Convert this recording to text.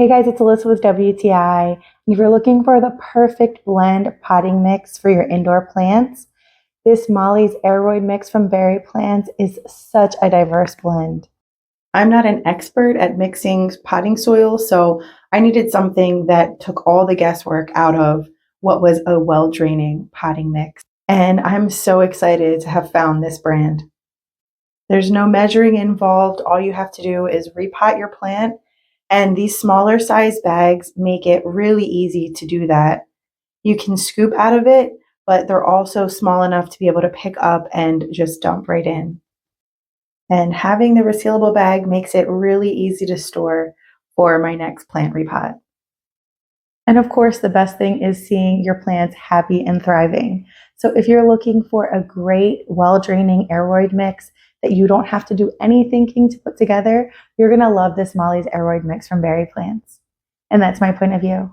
Hey guys, it's Alyssa with WTI. And if you're looking for the perfect blend potting mix for your indoor plants, this Molly's Aroid mix from berry plants is such a diverse blend. I'm not an expert at mixing potting soil, so I needed something that took all the guesswork out of what was a well-draining potting mix. And I'm so excited to have found this brand. There's no measuring involved. All you have to do is repot your plant, and these smaller size bags make it really easy to do that. You can scoop out of it, but they're also small enough to be able to pick up and just dump right in. And having the resealable bag makes it really easy to store for my next plant repot. And of course, the best thing is seeing your plants happy and thriving. So if you're looking for a great, well-draining Aroid mix that you don't have to do any thinking to put together, you're going to love this Molly's Aroid mix from berry plants. And that's my point of view.